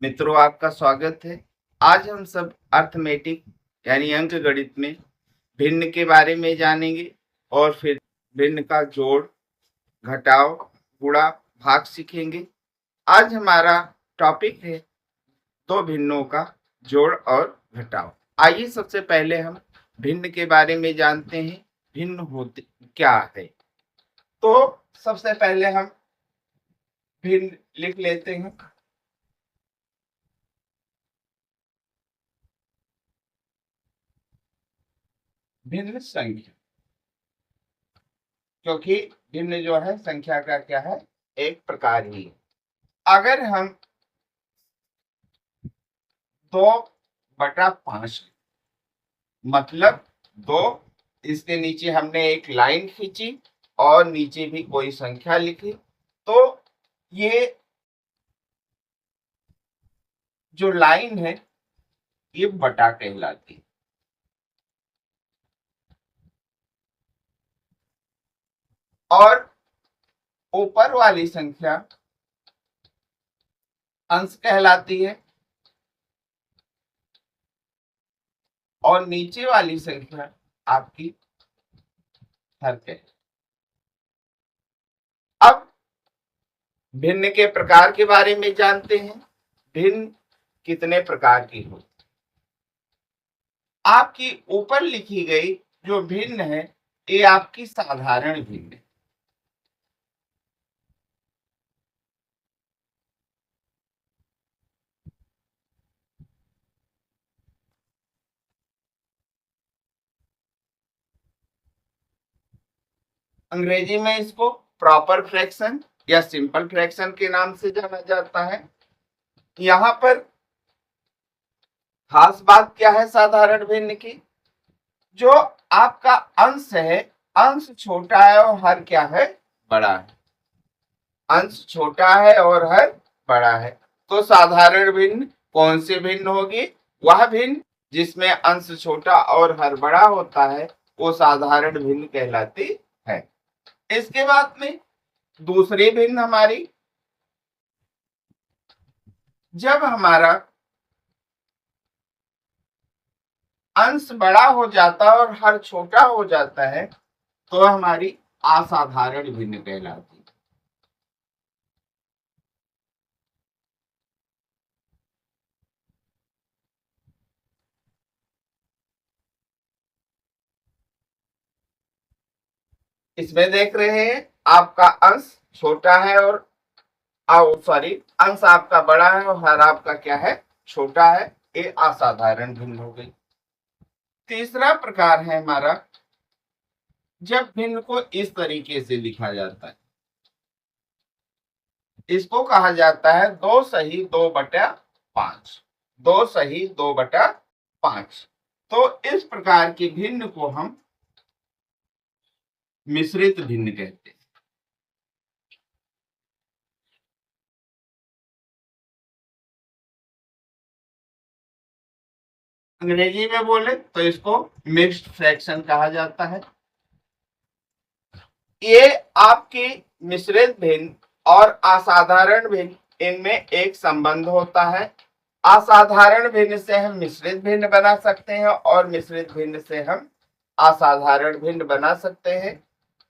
मित्रों, आपका स्वागत है। आज हम सब अर्थमेटिक यानी अंक गणित में भिन्न के बारे में जानेंगे और फिर भिन्न का जोड़, घटाव, गुणा, भाग सीखेंगे। आज हमारा टॉपिक है दो भिन्नों का जोड़ और घटाव। आइए सबसे पहले हम भिन्न के बारे में जानते हैं। भिन्न होते क्या है? तो सबसे पहले हम भिन्न लिख लेते हैं। भिन्न संख्या, क्योंकि भिन्न जो है संख्या का क्या है, एक प्रकार ही है। अगर हम 2/5 मतलब 2, इसके नीचे हमने एक लाइन खींची और नीचे भी कोई संख्या लिखी, तो ये जो लाइन है ये बटा कहलाती है। और ऊपर वाली संख्या अंश कहलाती है और नीचे वाली संख्या आपकी हर है। अब भिन्न के प्रकार के बारे में जानते हैं। भिन्न कितने प्रकार की होती? आपकी ऊपर लिखी गई जो भिन्न है ये आपकी साधारण भिन्न है। अंग्रेजी में इसको प्रॉपर फ्रैक्शन या सिंपल फ्रैक्शन के नाम से जाना जाता है। यहाँ पर खास बात क्या है साधारण भिन्न की? जो आपका अंश है, अंश छोटा है और हर क्या है, बड़ा है। अंश छोटा है और हर बड़ा है, तो साधारण भिन्न कौन से भिन्न होगी? वह भिन्न जिसमें अंश छोटा और हर बड़ा होता है वो साधारण भिन्न कहलाती है। इसके बाद में दूसरी भिन्न हमारी, जब हमारा अंश बड़ा हो जाता है और हर छोटा हो जाता है तो हमारी असाधारण भिन्न कहलाती है। इसमें देख रहे हैं आपका अंश छोटा है और सॉरी, अंश आपका बड़ा है और हर आपका क्या है, छोटा है। ये असाधारण भिन्न हो गई। तीसरा प्रकार है हमारा जब भिन्न को इस तरीके से लिखा जाता है, इसको कहा जाता है 2 सही 2/5। 2 सही 2/5। तो इस प्रकार की भिन्न को हम मिश्रित भिन्न कहते हैं। अंग्रेजी में बोले तो इसको मिक्स्ड फ्रैक्शन कहा जाता है। ये आपकी मिश्रित भिन्न और असाधारण भिन्न इनमें एक संबंध होता है। असाधारण भिन्न से हम मिश्रित भिन्न बना सकते हैं और मिश्रित भिन्न से हम असाधारण भिन्न बना सकते हैं।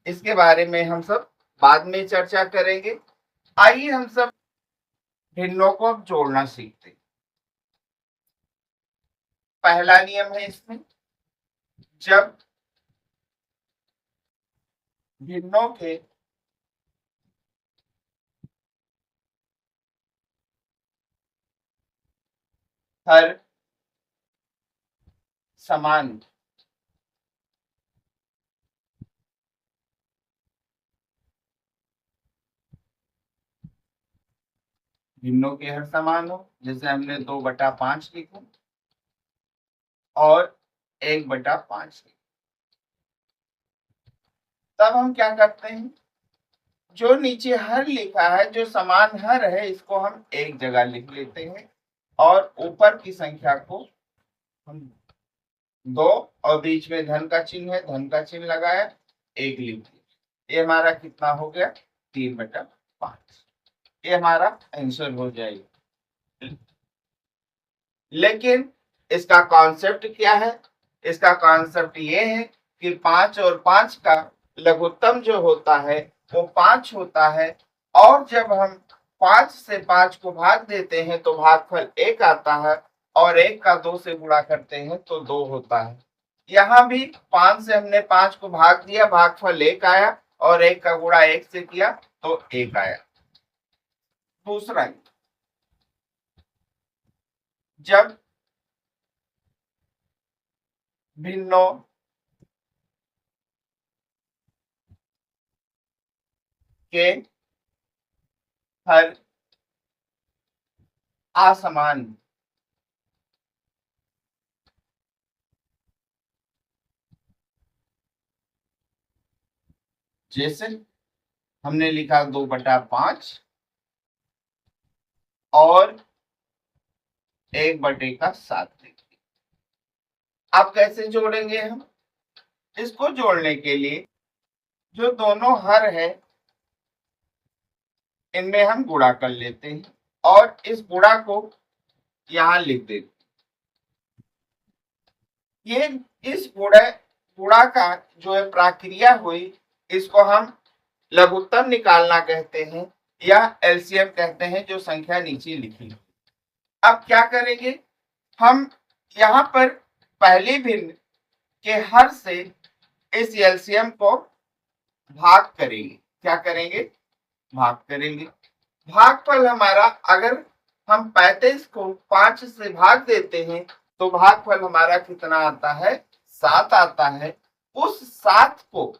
इसके बारे में हम सब बाद में चर्चा करेंगे। आइए हम सब भिन्नों को जोड़ना सीखते हैं। पहला नियम है इसमें, जब भिन्नों के हर समान भिन्नों के हर समान हो, जैसे हमने 2/5 लिखा और 1/5 लिखा, तब हम क्या करते हैं, जो नीचे हर लिखा है, जो समान हर है, इसको हम एक जगह लिख लेते हैं और ऊपर की संख्या को हम 2 और बीच में धन का चिन्ह है, धन का चिन्ह लगाया, 1 लिख दिया। ये हमारा कितना हो गया, 3/5। ये हमारा आंसर हो जाएगा। लेकिन इसका कॉन्सेप्ट क्या है? इसका कॉन्सेप्ट ये है कि 5 और 5 का लघुत्तम जो होता है वो 5 होता है, और जब हम 5 से 5 को भाग देते हैं तो भागफल 1 आता है, और 1 का 2 से गुणा करते हैं तो 2 होता है। यहाँ भी 5 से हमने 5 को भाग दिया, भागफल 1 आया, और 1 का गुणा 1 से किया तो 1 आया। दूसरा, जब भिन्नों के हर असमान, जैसे हमने लिखा 2/5 और 1/7। अब कैसे जोड़ेंगे हम? इसको जोड़ने के लिए जो दोनों हर है इनमें हम गुणा कर लेते हैं, और इस गुणा को यहां लिख देते हैं। ये इस गुणा का जो है प्रक्रिया हुई, इसको हम लघुत्तम निकालना कहते हैं, या एलसीएम कहते हैं, जो संख्या नीचे लिखी। अब क्या करेंगे हम? यहाँ पर पहली भिन्न के हर से इस एलसीएम को भाग करेंगे। क्या करेंगे? भाग करेंगे। भागफल हमारा, अगर हम 35 को 5 से भाग देते हैं तो भागफल हमारा कितना आता है? 7 आता है। उस 7 को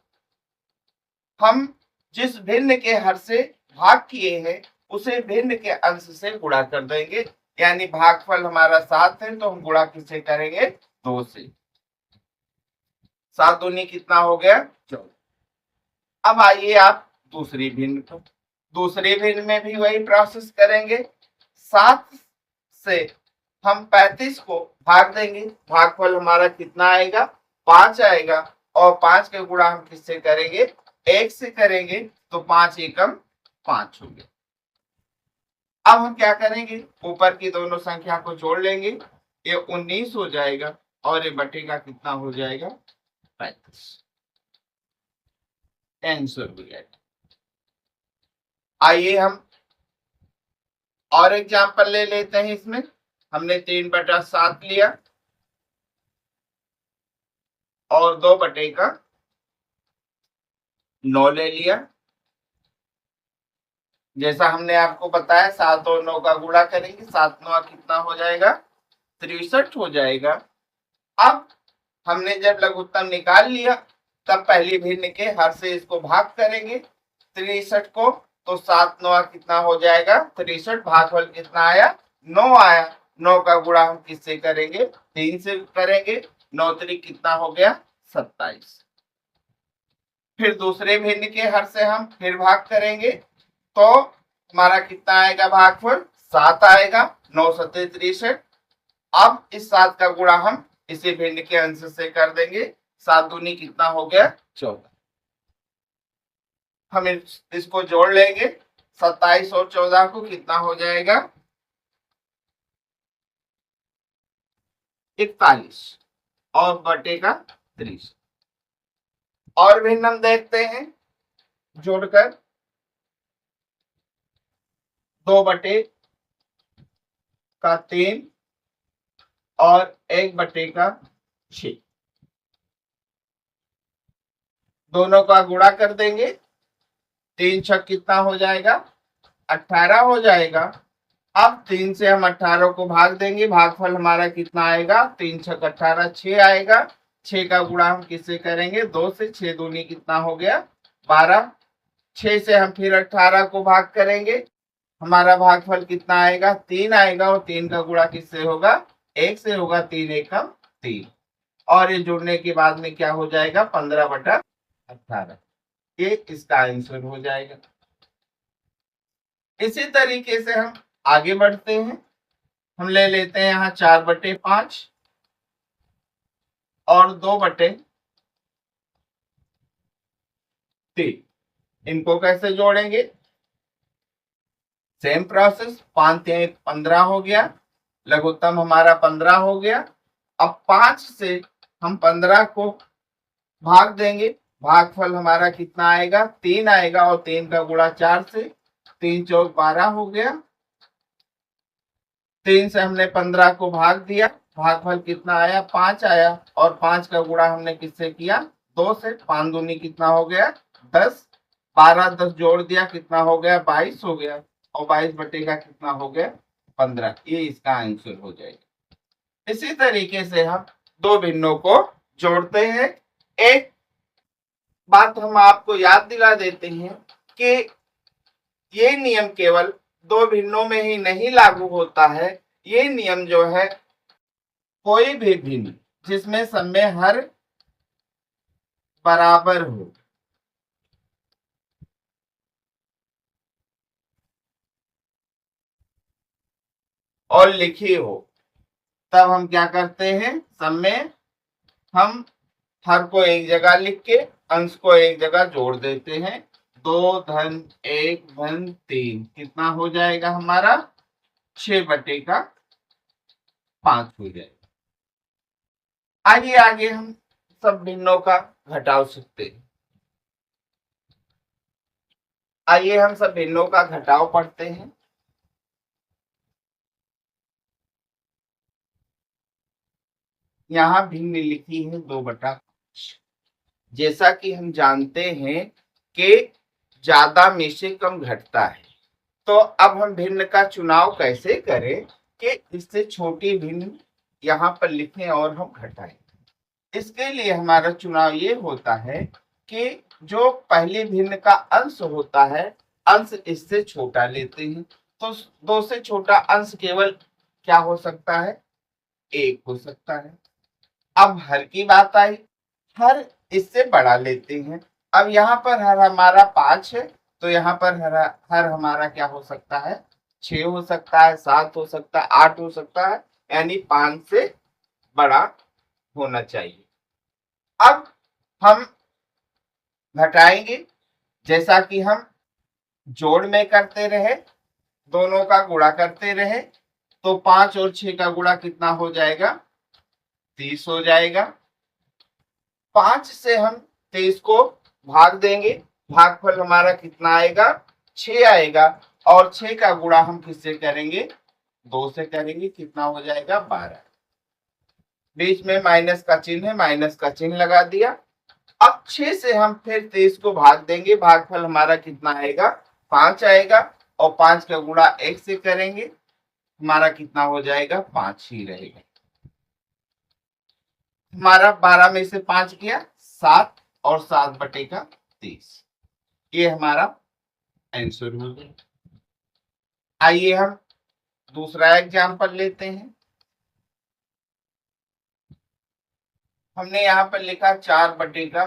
हम जिस भिन्न के हर से भाग किए हैं उसे भिन्न के अंश से गुणा कर देंगे, यानी भागफल हमारा 7 है तो हम गुणा किससे करेंगे? 2 से। 7 दूनी कितना हो गया? 14। अब आइए आप दूसरी भिन्न को, दूसरी भिन्न में भी वही प्रोसेस करेंगे। 7 से हम 35 को भाग देंगे, भागफल हमारा कितना आएगा? 5 आएगा, और 5 के गुणा हम किससे करेंगे? 1 से करेंगे, तो 5 एकम 5 हो गया। अब हम क्या करेंगे? ऊपर की दोनों संख्या को जोड़ लेंगे, ये 19 हो जाएगा, और ये बटेगा कितना हो जाएगा? 35। आंसर भी है। आइए हम और एग्जाम्पल ले लेते हैं। इसमें हमने 3/7 लिया और 2/9 ले लिया। जैसा हमने आपको बताया 7 और 9 का गुणा करेंगे, 7 9 कितना हो जाएगा? 63 हो जाएगा। अब हमने जब लघुत्तम निकाल लिया तब पहली भिन्न के हर से इसको भाग करेंगे 63 को, तो 7 9 कितना हो जाएगा? 63। भागफल कितना आया? 9 आया। 9 का गुणा हम किससे करेंगे? 3 से करेंगे। 9 3 कितना हो गया? 27। फिर दूसरे भिन्न के हर से हम फिर भाग करेंगे, तो हमारा कितना आएगा? भागफल 7 आएगा। 9 7 63। अब इस 7 का गुणा हम इसी भिन्न के अंश से कर देंगे। 7 दूनी कितना हो गया? 14। हम इसको जोड़ लेंगे, 27 और 14 को कितना हो जाएगा? 41, और बटेगा 30। और भिन्न हम देखते हैं जोड़कर, 2/3 और 1/6, दोनों का गुणा कर देंगे। 3 6 कितना हो जाएगा? 18 हो जाएगा। अब 3 से हम 18 को भाग देंगे, भागफल हमारा कितना आएगा? 3 6 18, 6 आएगा। 6 का गुणा हम किससे करेंगे? 2 से। 6 दूनी कितना हो गया? 12। 6 से हम फिर 18 को भाग करेंगे, हमारा भागफल कितना आएगा? 3 आएगा, और 3 का गुणा किससे होगा? 1 से होगा। 3 एकम 3, और ये जुड़ने के बाद में क्या हो जाएगा? 15/18। ये इसका आंसर हो जाएगा। इसी तरीके से हम आगे बढ़ते हैं। हम ले लेते हैं यहाँ 4/5 और 2/3। इनको कैसे जोड़ेंगे? Same process. 5 3 15 हो गया, लघुत्तम हमारा 15 हो गया। अब 5 से हम 15 को भाग देंगे, भागफल हमारा कितना आएगा, 3 आएगा, और 3 का गुणा 4 से, 3 चौक 12 हो गया। 3 से हमने 15 को भाग दिया, भागफल कितना आया, 5 आया, और 5 का गुणा हमने किससे किया, 2 से। 5 दूनी कितना हो गया, 10, 12 10 जोड़ दिया, कितना हो गया, 22 हो गया, और 22 बटे का कितना हो गया, 15। ये इसका आंसर हो जाएगा। इसी तरीके से हम दो भिन्नों को जोड़ते हैं। एक बात हम आपको याद दिला देते हैं कि ये नियम केवल दो भिन्नों में ही नहीं लागू होता है। ये नियम जो है कोई भी भिन्न जिसमें सब में हर बराबर हो, और लिखी हो, तब हम क्या करते हैं, सब में हम हर को एक जगह लिख के अंश को एक जगह जोड़ देते हैं। 2 धन 1 धन 3 कितना हो जाएगा हमारा, 6 बटे का 5 हो जाएगा। आइए आगे हम सब भिन्नों का घटाव सीखते हैं। आइए हम सब भिन्नों का घटाव पढ़ते हैं। यहाँ भिन्न लिखी है 2/5। जैसा कि हम जानते हैं कि ज्यादा में से कम घटता है, तो अब हम भिन्न का चुनाव कैसे करें कि इससे छोटी भिन्न यहाँ पर लिखें और हम घटाएं। इसके लिए हमारा चुनाव ये होता है कि जो पहली भिन्न का अंश होता है, अंश इससे छोटा लेते हैं। तो 2 से छोटा अंश केवल क्या हो सकता है, 1 हो सकता है। अब हर की बात आई, हर इससे बड़ा लेते हैं। अब यहाँ पर हर हमारा 5 है, तो यहाँ पर हर हमारा क्या हो सकता है, 6 हो सकता है, 7 हो सकता है, 8 हो सकता है, यानी 5 से बड़ा होना चाहिए। अब हम घटाएंगे, जैसा कि हम जोड़ में करते रहे, दोनों का गुणा करते रहे, तो 5 और 6 का गुणा कितना हो जाएगा, 30 हो जाएगा। 5 से हम 23 को भाग देंगे, भागफल हमारा कितना आएगा, 6 आएगा, और 6 का गुणा हम किससे करेंगे, 2 से करेंगे, कितना हो जाएगा, 12। बीच में माइनस का चिन्ह है, माइनस का चिन्ह लगा दिया। अब 6 से हम फिर 23 को भाग देंगे, भागफल हमारा कितना आएगा, 5 आएगा, और 5 का गुणा 1 से करेंगे, हमारा कितना हो जाएगा, 5 ही रहेगा। हमारा 12 में से 5 गया 7, और 7 बटे का 30। ये हमारा आंसर हो गया। आइए हम दूसरा एग्जाम्पल लेते हैं। हमने यहाँ पर लिखा 4 बटे का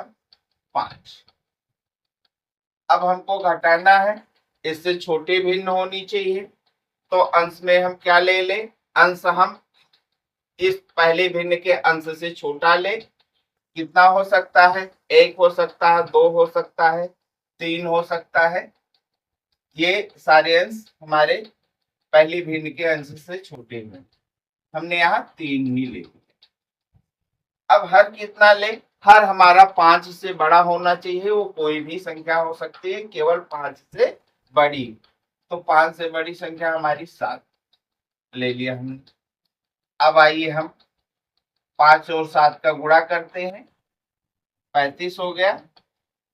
5। अब हमको घटाना है, इससे छोटी भिन्न होनी चाहिए, तो अंश में हम क्या ले लें, अंश हम इस पहले भिन्न के अंश से छोटा ले। कितना हो सकता है, 1 हो सकता है, 2 हो सकता है, 3 हो सकता है। ये सारे अंश हमारे पहली भिन्न के अंश से छोटे हैं, हमने यहाँ 3 ही ले लिया। अब हर कितना ले, हर हमारा 5 से बड़ा होना चाहिए, वो कोई भी संख्या हो सकती है, केवल 5 से बड़ी। तो 5 से बड़ी संख्या हमारी 7 ले लिया हमने। अब आइए हम 5 और 7 का गुणा करते हैं, 35 हो गया।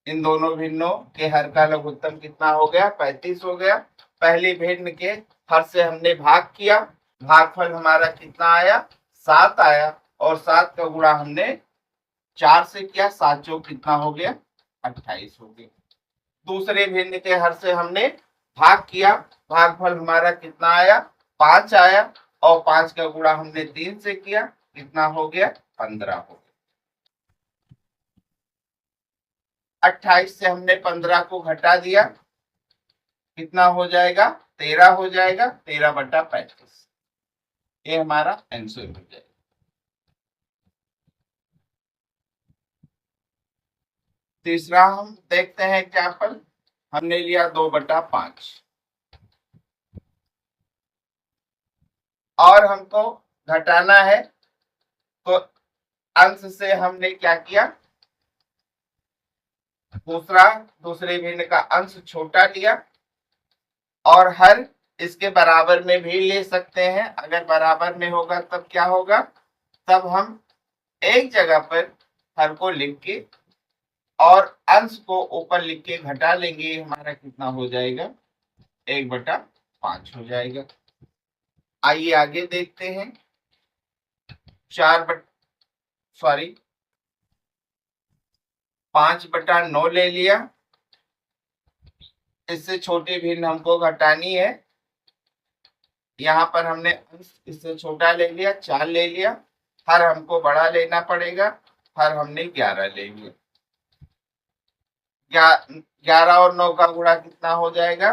इन दोनों भिन्नों के हर का लघुत्तम कितना हो गया, 35 हो गया। पहली भिन्न के हर से हमने भाग किया, भागफल हमारा कितना आया, 7 आया, और 7 का गुणा हमने 4 से किया, 7 चौक कितना हो गया, 28 हो गया। दूसरे भिन्न के हर से हमने भाग किया, भागफल हमारा कितना आया, 5 आया, और 5 का गुणा हमने 3 से किया, कितना हो गया, 15 हो गया। 28 से हमने 15 को घटा दिया, कितना हो जाएगा, 13 हो जाएगा, 13/35। ये हमारा आंसर हो जाएगा। तीसरा हम देखते हैं एग्जाम्पल। हमने लिया 2/5। और हमको घटाना है, तो अंश से हमने क्या किया, दूसरे भिन्न का अंश छोटा लिया, और हर इसके बराबर में भी ले सकते हैं। अगर बराबर में होगा तब क्या होगा, तब हम एक जगह पर हर को लिख के और अंश को ऊपर लिख के घटा लेंगे। हमारा कितना हो जाएगा, 1/5 हो जाएगा। आइए आगे देखते हैं। 5/9 ले लिया, इससे छोटी भिन्न हमको घटानी है। यहाँ पर हमने अंश इससे छोटा ले लिया, 4 ले लिया, हर हमको बड़ा लेना पड़ेगा, हर हमने 11 ले लिया। 11 और 9 का गुणा कितना हो जाएगा,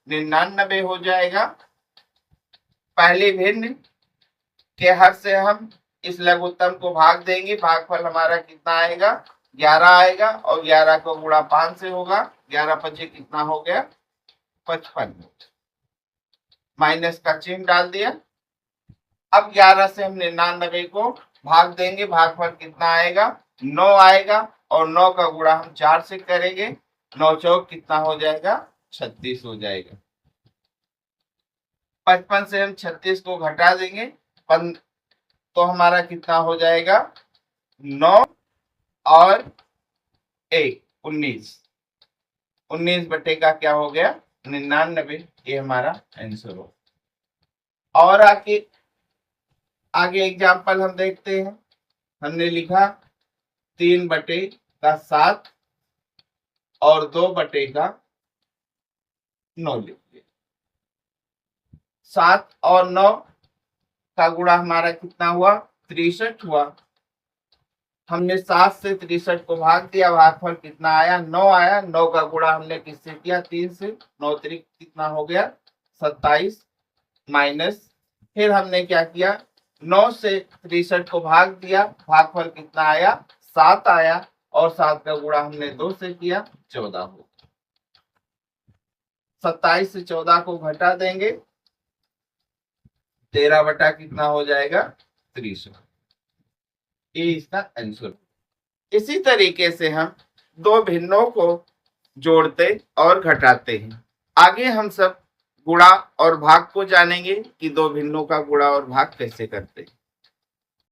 99 हो जाएगा। पहली भिन्न के हर से हम इस लघुत्तम को भाग देंगे, भागफल हमारा कितना आएगा, 11 आएगा, और 11 को गुणा 5 से होगा, 11 पचे कितना हो गया, 55। माइनस का चिन्ह डाल दिया। अब 11 से हम 99 को भाग देंगे, भागफल कितना आएगा, 9 आएगा, और 9 का गुणा हम 4 से करेंगे, 9 चौक कितना हो जाएगा, 36 हो जाएगा। 55 से हम 36 को घटा देंगे, तो हमारा कितना हो जाएगा, 9 और 1 19। 19 बटे का क्या हो गया, 99। ये हमारा आंसर हो। और आगे एग्जाम्पल हम देखते हैं। हमने लिखा 3/7 और 2/9 लिख लिया। 7 और 9 का गुणा हमारा कितना हुआ, 63 हुआ। हमने 7 से 63 को भाग दिया, भागफल कितना आया, 9 आया। 9 का गुणा हमने किससे किया, 3 से। 9 त्रिक कितना हो गया, 27। माइनस फिर हमने क्या किया, 9 से 63 को भाग दिया, भागफल कितना आया, 7 आया, और 7 का गुणा हमने 2 से किया, 14 हो। 27 से 14 को घटा देंगे, 13 बटा कितना हो जाएगा, 63। ये इसका आंसर। इसी तरीके से हम दो भिन्नों को जोड़ते और घटाते हैं। आगे हम सब गुणा और भाग को जानेंगे कि दो भिन्नों का गुणा और भाग कैसे करते हैं।